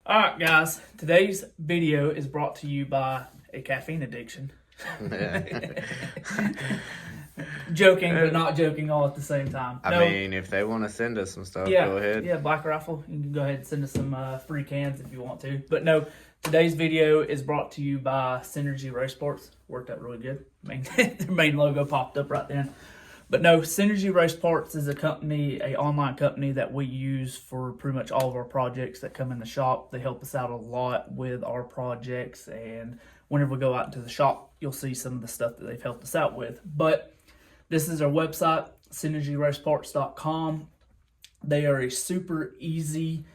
Alright guys, today's video is brought to you by a caffeine addiction. Joking, but not joking all at the same time. I mean, if they want to send us some stuff, go ahead. Yeah, Black Rifle, you can go ahead and send us some free cans if you want to. But no, today's video is brought to you by Synergy Race Parts. Worked out really good. Their main logo popped up right then. But no, Synergy Race Parts is a company, an online company that we use for pretty much all of our projects that come in the shop. They help us out a lot with our projects, and whenever we go out into the shop, you'll see some of the stuff that they've helped us out with. But this is our website, synergyraceparts.com. They are a super easy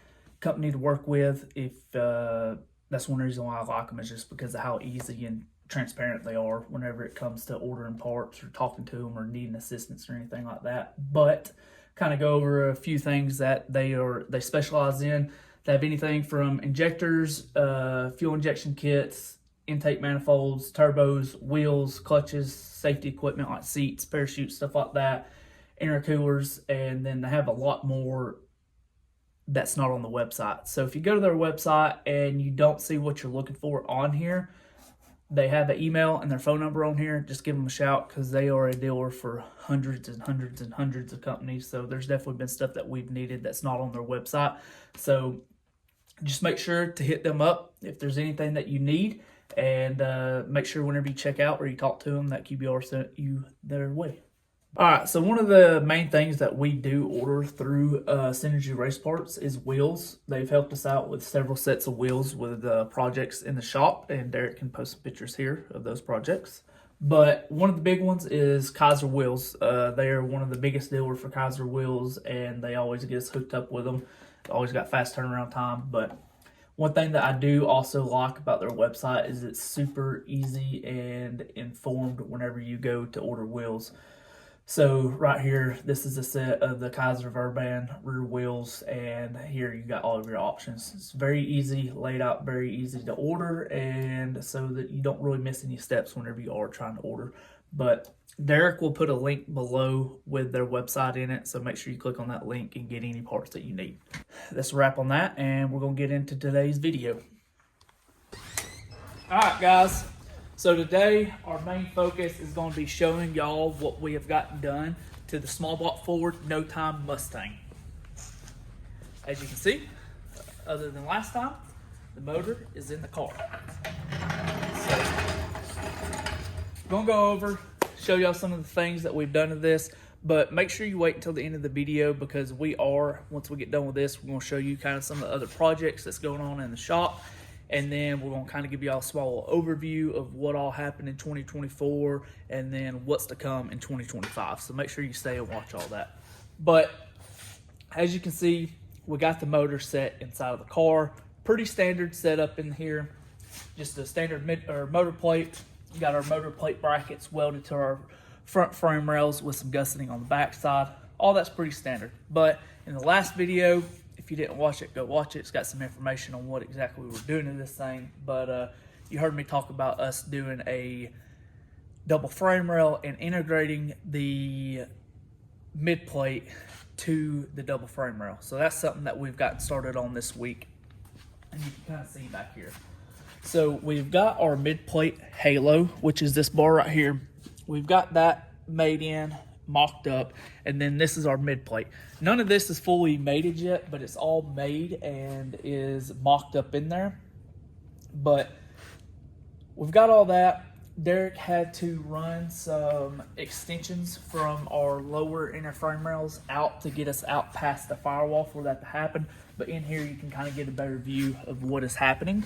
company to work with. If that's one reason why I like them, is just because of how easy and transparent they are whenever it comes to ordering parts or talking to them or needing assistance or anything like that. But kind of go over a few things that they specialize in. They have anything from injectors, fuel injection kits, intake manifolds, turbos, wheels, clutches, safety equipment like seats, parachutes, stuff like that, intercoolers, and then they have a lot more that's not on the website. So if you go to their website and you don't see what you're looking for on here, they have an email and their phone number on here. Just give them a shout, because they are a dealer for hundreds and hundreds and hundreds of companies. So there's definitely been stuff that we've needed that's not on their website. So just make sure to hit them up if there's anything that you need, and make sure whenever you check out or you talk to them that QBR sent you their way. All right, so one of the main things that we do order through Synergy Race Parts is wheels. They've helped us out with several sets of wheels with projects in the shop, and Derek can post some pictures here of those projects. But one of the big ones is Kaiser Wheels. They are one of the biggest dealers for Kaiser Wheels, and they always get us hooked up with them. Always got fast turnaround time. But one thing that I do also like about their website is it's super easy and informed whenever you go to order wheels. So right here, this is a set of the Kaiser Verban rear wheels, and here you got all of your options. It's very easy, laid out, very easy to order, and so that you don't really miss any steps whenever you are trying to order. But Derek will put a link below with their website in it, so make sure you click on that link and get any parts that you need. That's a wrap on that, and we're going to get into today's video. All right, guys. So today, our main focus is going to be showing y'all what we have gotten done to the small block Ford No Time Mustang. As you can see, other than last time, the motor is in the car. So, I'm going to go over, show y'all some of the things that we've done to this, but make sure you wait until the end of the video, because once we get done with this, we're going to show you kind of some of the other projects that's going on in the shop. And then we're going to kind of give you all a small overview of what all happened in 2024 and then what's to come in 2025. So make sure you stay and watch all that. But as you can see, we got the motor set inside of the car. Pretty standard setup in here. Just a standard motor plate. We got our motor plate brackets welded to our front frame rails with some gusseting on the back side. All that's pretty standard. But in the last video, if you didn't watch it, go watch it. It's got some information on what exactly we were doing to this thing. But you heard me talk about us doing a double frame rail and integrating the mid plate to the double frame rail. So that's something that we've gotten started on this week. And you can kind of see back here. So we've got our mid plate halo, which is this bar right here. We've got that made in, mocked up, and then this is our mid plate. None of this is fully mated yet, but it's all made and is mocked up in there. But we've got all that. Derek had to run some extensions from our lower inner frame rails out to get us out past the firewall for that to happen. But in here you can kind of get a better view of what is happening.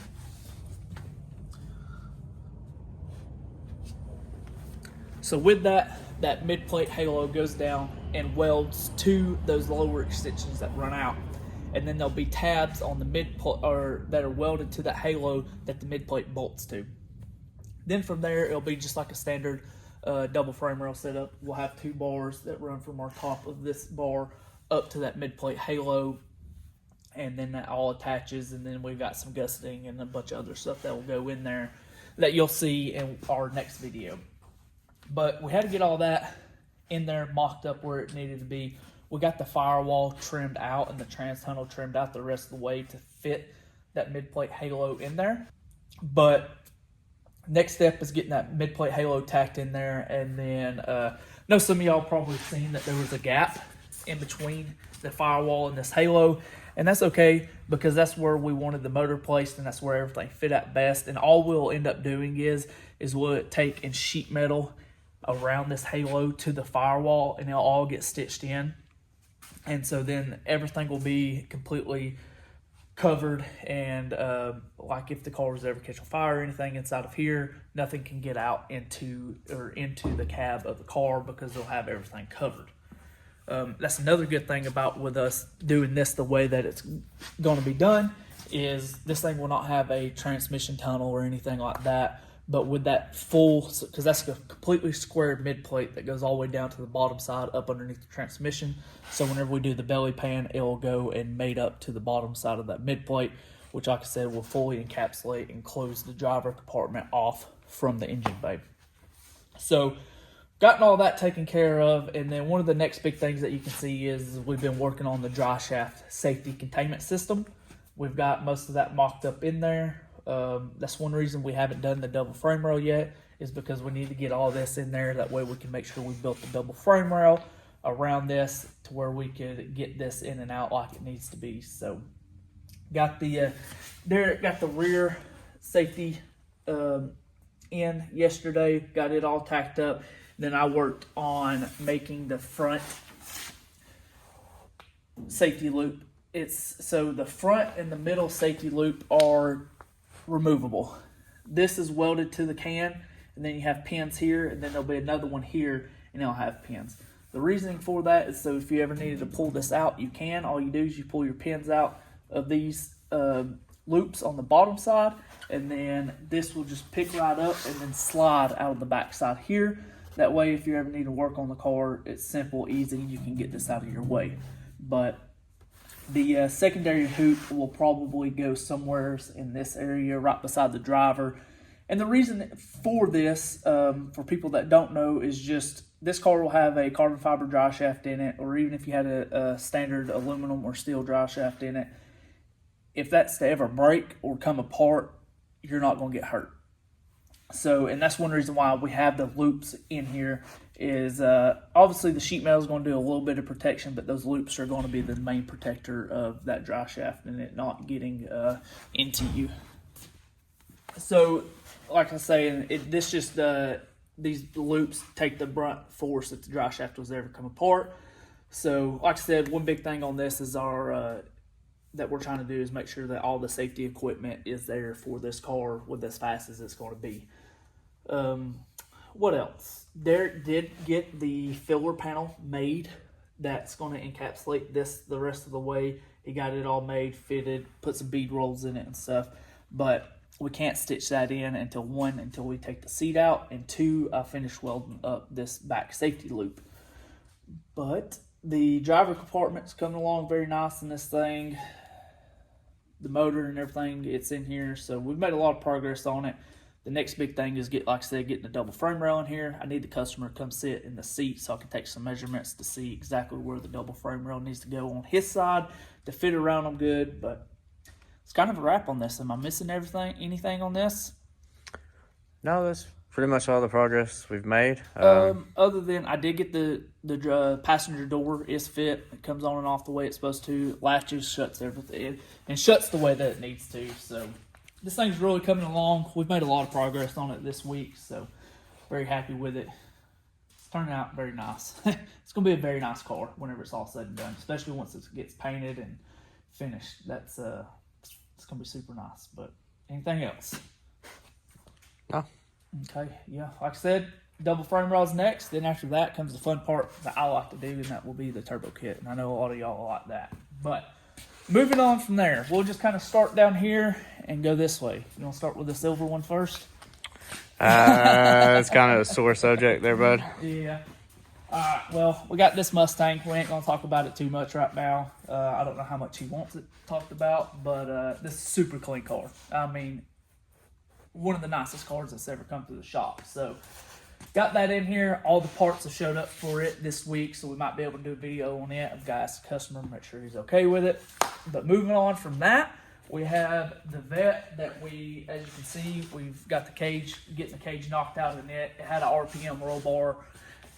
So with that mid plate halo goes down and welds to those lower extensions that run out, and then there'll be tabs on the mid plate that are welded to that halo that the mid plate bolts to. Then from there, it'll be just like a standard double frame rail setup. We'll have two bars that run from our top of this bar up to that mid plate halo, and then that all attaches, and then we've got some gusseting and a bunch of other stuff that will go in there that you'll see in our next video. But we had to get all that in there mocked up where it needed to be. We got the firewall trimmed out and the trans tunnel trimmed out the rest of the way to fit that mid-plate halo in there. But next step is getting that mid-plate halo tacked in there. And then I know some of y'all probably seen that there was a gap in between the firewall and this halo. And that's okay, because that's where we wanted the motor placed, and that's where everything fit out best. And all we'll end up doing is we'll take and sheet metal around this halo to the firewall, and it'll all get stitched in. And so then everything will be completely covered, and like if the car was ever catch on fire or anything inside of here, nothing can get out into the cab of the car, because they'll have everything covered. That's another good thing about with us doing this the way that it's going to be done, is this thing will not have a transmission tunnel or anything like that. But with that full, because that's a completely squared mid plate that goes all the way down to the bottom side up underneath the transmission. So whenever we do the belly pan, it will go and mate up to the bottom side of that mid plate, which, like I said, will fully encapsulate and close the driver compartment off from the engine bay. So gotten all that taken care of, and then one of the next big things that you can see is we've been working on the Driveshaft safety containment system. We've got most of that mocked up in there. That's one reason we haven't done the double frame rail yet, is because we need to get all this in there. That way we can make sure we built the double frame rail around this to where we could get this in and out like it needs to be. So got the rear safety in yesterday, got it all tacked up. Then I worked on making the front safety loop. So the front and the middle safety loop are removable. This is welded to the can, and then you have pins here, and then there'll be another one here, and it'll have pins. The reasoning for that is so if you ever needed to pull this out, you can. All you do is you pull your pins out of these loops on the bottom side, and then this will just pick right up and then slide out of the back side here. That way, if you ever need to work on the car, it's simple, easy, you can get this out of your way. But the secondary hoop will probably go somewhere in this area right beside the driver. And the reason for this, for people that don't know, is just this car will have a carbon fiber drive shaft in it, or even if you had a standard aluminum or steel drive shaft in it, if that's to ever break or come apart, you're not going to get hurt. So, and that's one reason why we have the loops in here is obviously the sheet metal is going to do a little bit of protection, but those loops are going to be the main protector of that drive shaft and it not getting into you. So, like I say, these loops take the brunt force if the drive shaft was ever come apart. So, like I said, one big thing on this is that we're trying to do is make sure that all the safety equipment is there for this car with as fast as it's going to be. What else? Derek did get the filler panel made that's going to encapsulate this the rest of the way. He got it all made, fitted, put some bead rolls in it and stuff. But we can't stitch that in until we take the seat out, and two, I finish welding up this back safety loop. But the driver compartment's coming along very nice in this thing. The motor and everything, it's in here. So we've made a lot of progress on it. The next big thing is getting the double frame rail in here. I need the customer to come sit in the seat so I can take some measurements to see exactly where the double frame rail needs to go on his side to fit around them good. But it's kind of a wrap on this. Am I missing anything on this? No, that's pretty much all the progress we've made. Other than I did get the passenger door is fit. It comes on and off the way it's supposed to. Latches, shuts everything, and shuts the way that it needs to. So this thing's really coming along. We've made a lot of progress on it this week, so very happy with it. It's turning out very nice. It's going to be a very nice car whenever it's all said and done, especially once it gets painted and finished. It's going to be super nice. But anything else? No. Okay, yeah, like I said, double frame rails next. Then after that comes the fun part that I like to do, and that will be the turbo kit. And I know a lot of y'all like that. But moving on from there, we'll just kind of start down here and go this way. You want to start with the silver one first? It's kind of a sore subject there, bud. Yeah. All right, well, we got this Mustang. We ain't going to talk about it too much right now. I don't know how much he wants it talked about, but this is a super clean car. I mean, one of the nicest cars that's ever come through the shop. So got that in here. All the parts have showed up for it this week, so we might be able to do a video on it. I've got to ask the customer, make sure he's okay with it. But moving on from that, We have the vet that we, as you can see, we've got the cage, getting the cage knocked out of it. It had an RPM roll bar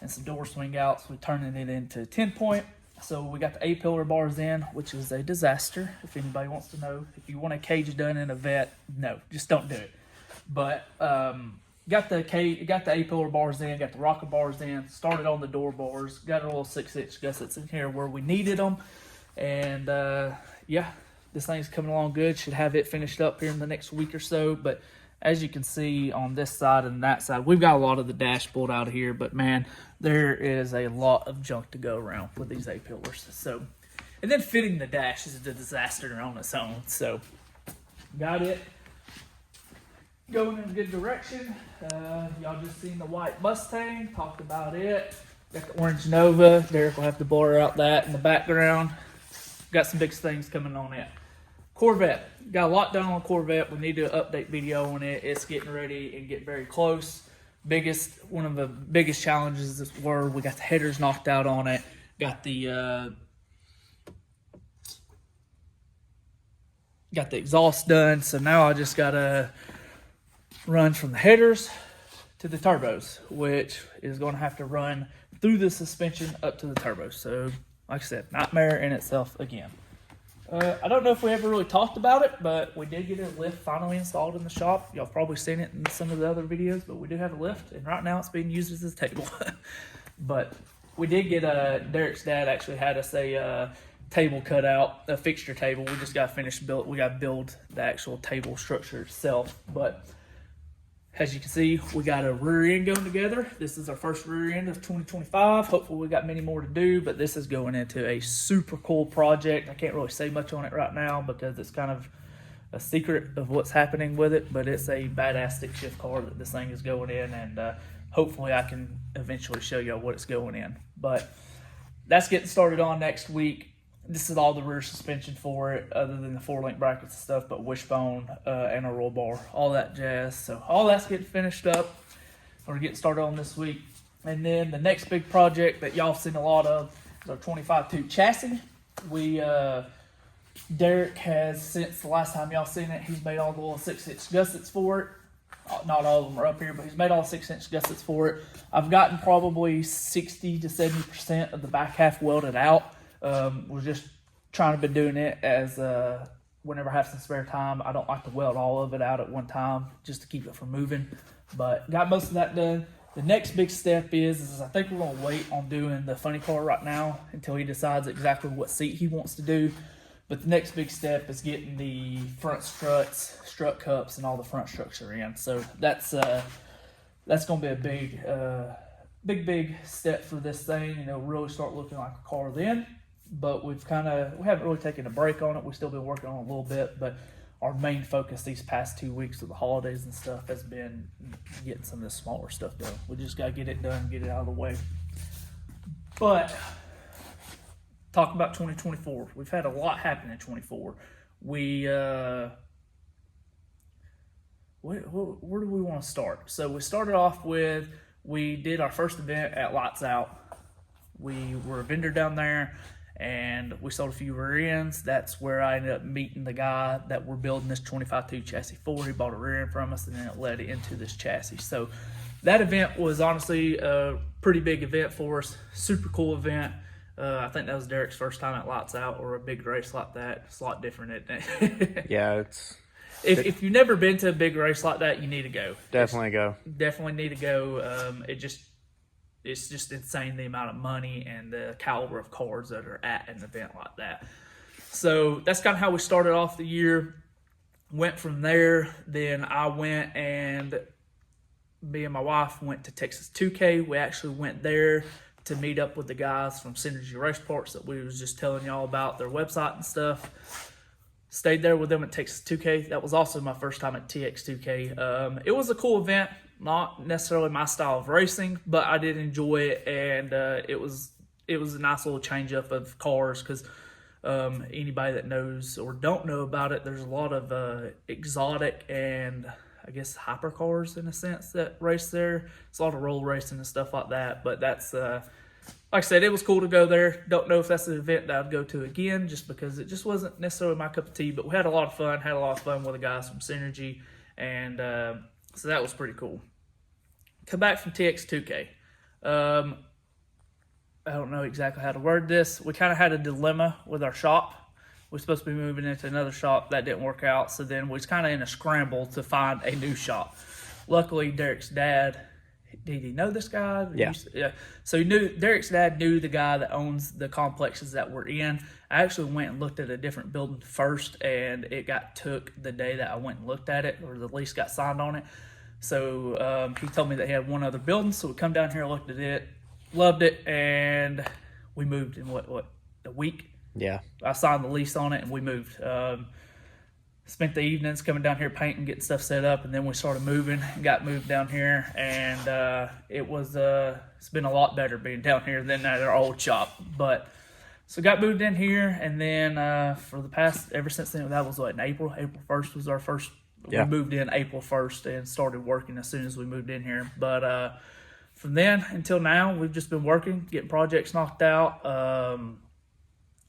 and some door swing outs. We're turning it into 10-point. So we got the A-pillar bars in, which is a disaster. If anybody wants to know, if you want a cage done in a vet, no, just don't do it. But got the A-pillar bars in, got the rocker bars in, started on the door bars, got a little 6-inch gussets in here where we needed them. And yeah, this thing's coming along good. Should have it finished up here in the next week or so. But as you can see on this side and that side, we've got a lot of the dashboard out of here, but man, there is a lot of junk to go around with these A-pillars. So, and then fitting the dash is a disaster on its own. So, got it going in a good direction. Y'all just seen the white Mustang, talked about it. Got the orange Nova. Derek will have to blur out that in the background. Got some big things coming on it. Corvette, got a lot done on Corvette. We need to update video on it. It's getting ready and getting very close. One of the biggest challenges were we got the headers knocked out on it. Got the exhaust done. So now I just gotta run from the headers to the turbos, which is going to have to run through the suspension up to the turbos. So, like I said, nightmare in itself again. I don't know if we ever really talked about it, but we did get a lift finally installed in the shop. Y'all probably seen it in some of the other videos, but we do have a lift, and right now it's being used as a table. But we did get Derek's dad actually had us a table cut out, a fixture table. We just got finished built. We got to build the actual table structure itself. But as you can see, we got a rear end going together. This is our first rear end of 2025. Hopefully we got many more to do, but this is going into a super cool project. I can't really say much on it right now because it's kind of a secret of what's happening with it, but it's a badass stick shift car that this thing is going in, and hopefully I can eventually show y'all what it's going in. But that's getting started on next week. This is all the rear suspension for it, other than the 4-link brackets and stuff, but wishbone and a roll bar, all that jazz. So all that's getting finished up. We're getting started on this week. And then the next big project that y'all seen a lot of is our 25-2 chassis. Derek has, since the last time y'all seen it, he's made all the little 6-inch gussets for it. Not all of them are up here, but he's made all 6-inch gussets for it. I've gotten probably 60 to 70% of the back half welded out. We're just trying to be doing it as whenever I have some spare time. I don't like to weld all of it out at one time just to keep it from moving, but got most of that done. The next big step is I think we're going to wait on doing the funny car right now until he decides exactly what seat he wants to do. But the next big step is getting the front struts, strut cups, and all the front structure in. So that's going to be a big step for this thing. You know, really start looking like a car then. But we haven't really taken a break on it. We've still been working on it a little bit, but our main focus these past 2 weeks of the holidays and stuff has been getting some of this smaller stuff done. We just got to get it done, get it out of the way. But talk about 2024. We've had a lot happen in 24. Where do we want to start? So we started off with, we did our first event at Lights Out. We were a vendor down there, and we sold a few rear ends. That's where I ended up meeting the guy that we're building this 25-2 chassis for. He bought a rear end from us, and then it led into this chassis. So that event was honestly a pretty big event for us. Super cool event. I think that was Derek's first time at Lights Out, or a big race like that. It's a lot different, isn't it? Yeah, If you've never been to a big race like that, you need to go. Definitely need to go. It's just insane the amount of money and the caliber of cars that are at an event like that. So that's kind of how we started off the year. Went from there. Then I went, and me and my wife went to Texas 2K. We actually went there to meet up with the guys from Synergy Race Parts that we was just telling y'all about, their website and stuff. Stayed there with them at Texas 2K. That was also my first time at TX2K. It was a cool event. Not necessarily my style of racing, but I did enjoy it, and it was a nice little change up of cars, because anybody that knows or don't know about it, there's a lot of exotic and I guess hypercars in a sense that race there. It's a lot of roll racing and stuff like that, but that's like I said, it was cool to go there. Don't know if that's an event that I'd go to again, just because it just wasn't necessarily my cup of tea. But we had a lot of fun. Had a lot of fun with the guys from Synergy, and so that was pretty cool. Come back from TX2K. I don't know exactly how to word this. We kind of had a dilemma with our shop. We're supposed to be moving into another shop. That didn't work out. So then we was kind of in a scramble to find a new shop. Luckily, Derek's dad, did he know this guy? Yeah. So Derek's dad knew the guy that owns the complexes that we're in. I actually went and looked at a different building first, and it got took the day that I went and looked at it, or the lease got signed on it. So he told me that he had one other building. So we come down here, looked at it, loved it, and we moved in what a week. Yeah. I signed the lease on it, and we moved. Spent the evenings coming down here painting, getting stuff set up, and then we started moving. Got moved down here, and it's been a lot better being down here than at our old shop. But so got moved in here, and then for the past ever since then, that was in April. April 1st was our first. Yeah. We moved in April 1st and started working as soon as we moved in here. But from then until now, we've just been working, getting projects knocked out.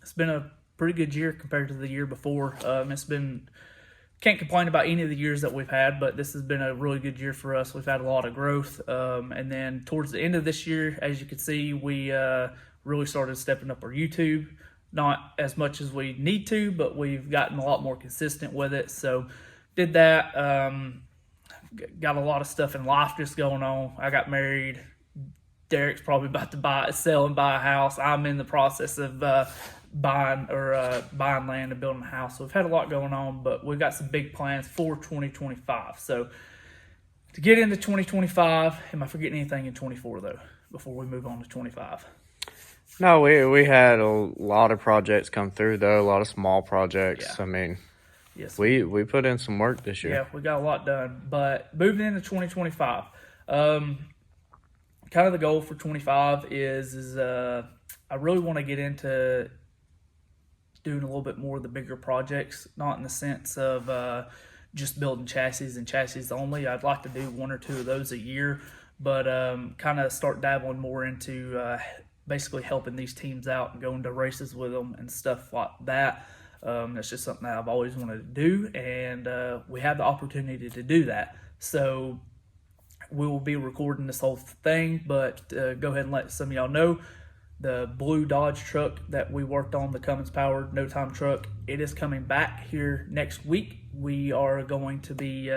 It's been a pretty good year compared to the year before. Can't complain about any of the years that we've had, but this has been a really good year for us. We've had a lot of growth. And then towards the end of this year, as you can see, we really started stepping up our YouTube. Not as much as we need to, but we've gotten a lot more consistent with it. So did that. Got a lot of stuff in life just going on. I got married. Derek's probably about to sell and buy a house. I'm in the process of buying land and building a house. So we've had a lot going on, but we've got some big plans for 2025. So to get into 2025, am I forgetting anything in 24 though, before we move on to 25? No, we had a lot of projects come through though, a lot of small projects. Yeah. I mean, yes, we put in some work this year. Yeah, we got a lot done. But moving into 2025, kind of the goal for 25 is I really want to get into doing a little bit more of the bigger projects, not in the sense of just building chassis and chassis only. I'd like to do one or two of those a year, but kind of start dabbling more into basically helping these teams out and going to races with them and stuff like that. That's just something that I've always wanted to do, and we have the opportunity to do that. So we will be recording this whole thing, but go ahead and let some of y'all know. The blue Dodge truck that we worked on, the Cummins powered no time truck, it is coming back here next week. We are going to be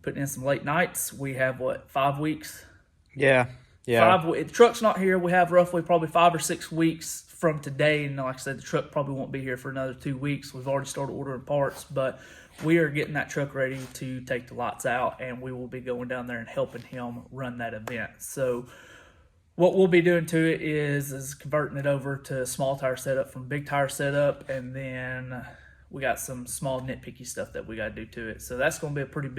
putting in some late nights. We have 5 weeks? Yeah. The truck's not here. We have roughly probably 5 or 6 weeks from today, and like I said, the truck probably won't be here for another 2 weeks. We've already started ordering parts, but we are getting that truck ready to take the lights out, and we will be going down there and helping him run that event. So what we'll be doing to it is converting it over to small tire setup from big tire setup, and then we got some small nitpicky stuff that we got to do to it. So that's going to be a pretty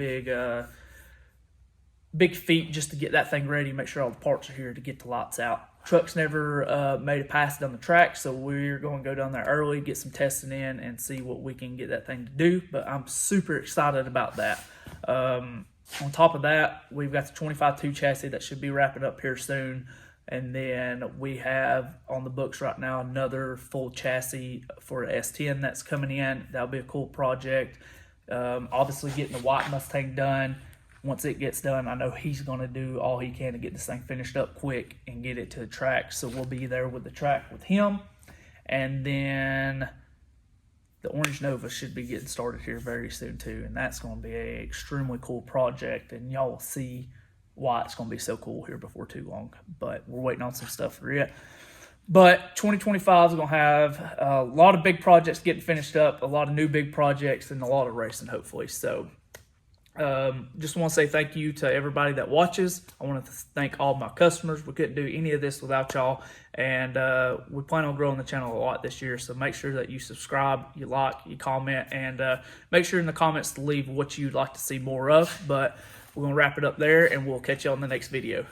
big feat just to get that thing ready, make sure all the parts are here to get the lights out. Truck's never made it past down the track, so we're going to go down there early, get some testing in, and see what we can get that thing to do. But I'm super excited about that. On top of that, we've got the 25-2 chassis that should be wrapping up here soon. And then we have on the books right now another full chassis for S10 that's coming in. That'll be a cool project. Obviously getting the white Mustang done. Once it gets done, I know he's going to do all he can to get this thing finished up quick and get it to the track. So we'll be there with the track with him. And then the Orange Nova should be getting started here very soon too. And that's going to be an extremely cool project. And y'all will see why it's going to be so cool here before too long. But we're waiting on some stuff for it. But 2025 is going to have a lot of big projects getting finished up, a lot of new big projects, and a lot of racing, hopefully. So just want to say thank you to everybody that watches. I want to thank all my customers. We couldn't do any of this without y'all. And we plan on growing the channel a lot this year. So make sure that you subscribe, you like, you comment, and make sure in the comments to leave what you'd like to see more of. But we're going to wrap it up there, and we'll catch you on the next video.